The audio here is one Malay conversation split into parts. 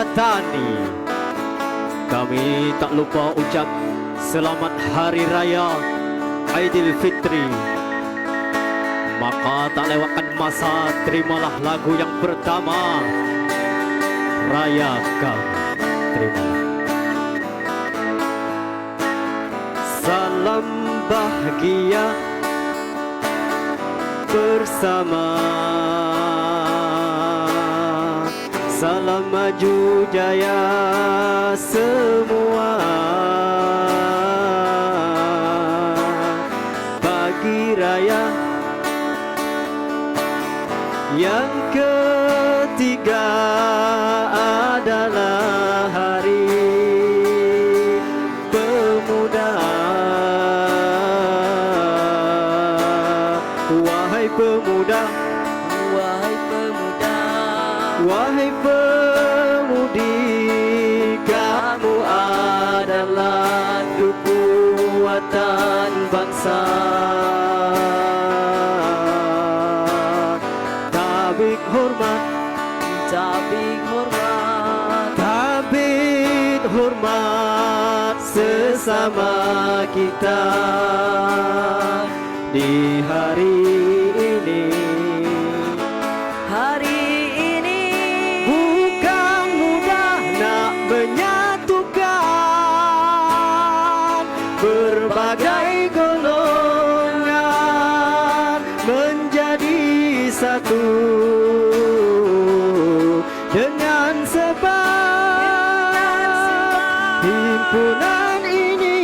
Patani. Kami tak lupa ucap selamat Hari Raya Aidilfitri. Maka tak lewatkan masa, terimalah lagu yang pertama, Rayakan. Terima. Salam bahagia bersama, salam maju jaya semua. Pagi raya yang ketiga adalah Hari Pemuda. Wahai pemuda, Wahai pemuda, wahai pemudi, kamu adalah kekuatan bangsa. Tabik hormat, tabik hormat, tabik hormat sesama kita di hari ini. hari ini Bukan mudah nak menyatukan berbagai golongan menjadi satu dengan sebab himpunan ini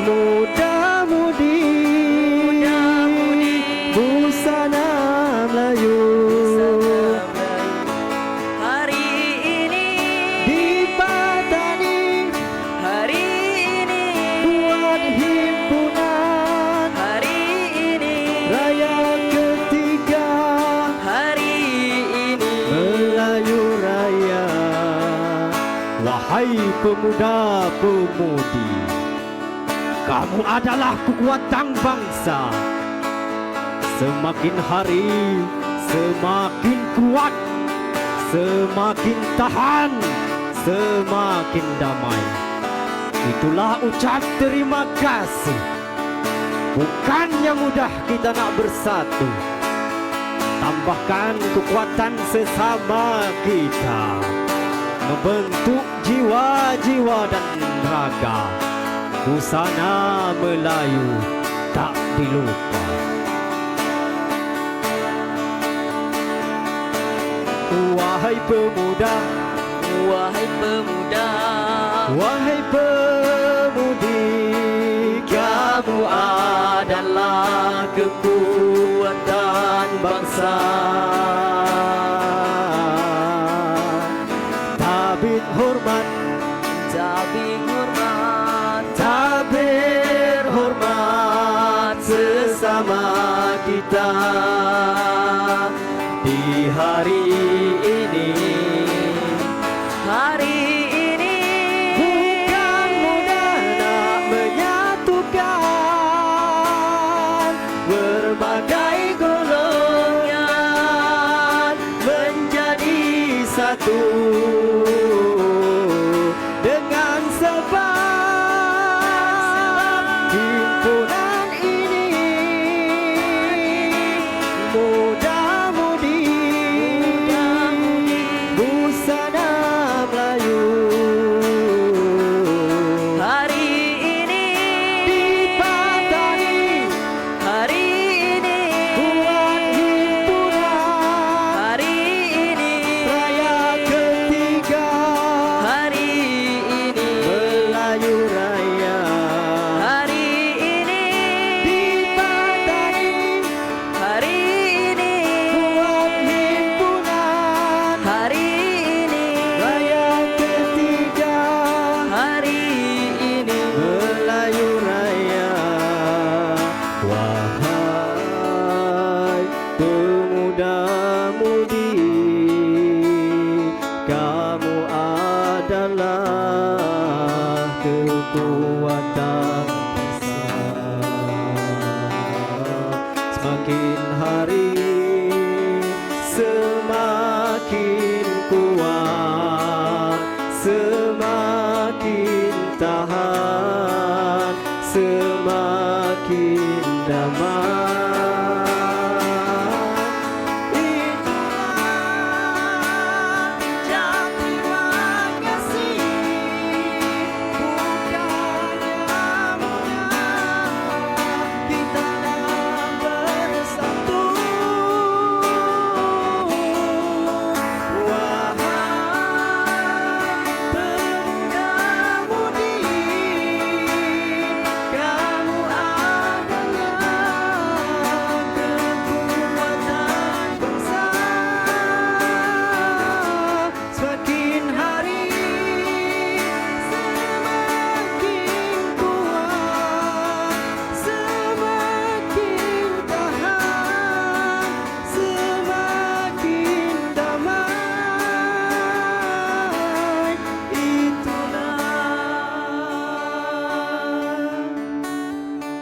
muda-mudi busana Melayu. hari ini Di Patani hari ini buat himpunan hari ini raya ketiga hari ini. Melayu Raya. Wahai pemuda-pemudi, kamu adalah kekuatan bangsa. Semakin hari semakin kuat, semakin tahan, semakin damai. Itulah ucap terima kasih. Bukannya mudah kita nak bersatu, tambahkan kekuatan sesama kita, membentuk jiwa-jiwa dan raga. Busana Melayu tak dilupa. Wahai pemuda, Wahai pemuda, wahai pemudi, kamu adalah kekuatan bangsa. Tabik hormat, tabik hormat, tabir hormat sesama kita di hari ini. hari ini Bukan mudah nak menyatukan berbagai golongan menjadi satu dengan sebab himpunan ini muda-mudi busana Melayu. hari ini Di Patani hari ini buat himpunan hari ini raya ketiga semakin damai.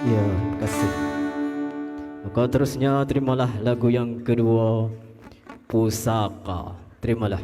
Ya, terima kasih. Maka terusnya terimalah lagu yang kedua, Pusaka. Terimalah.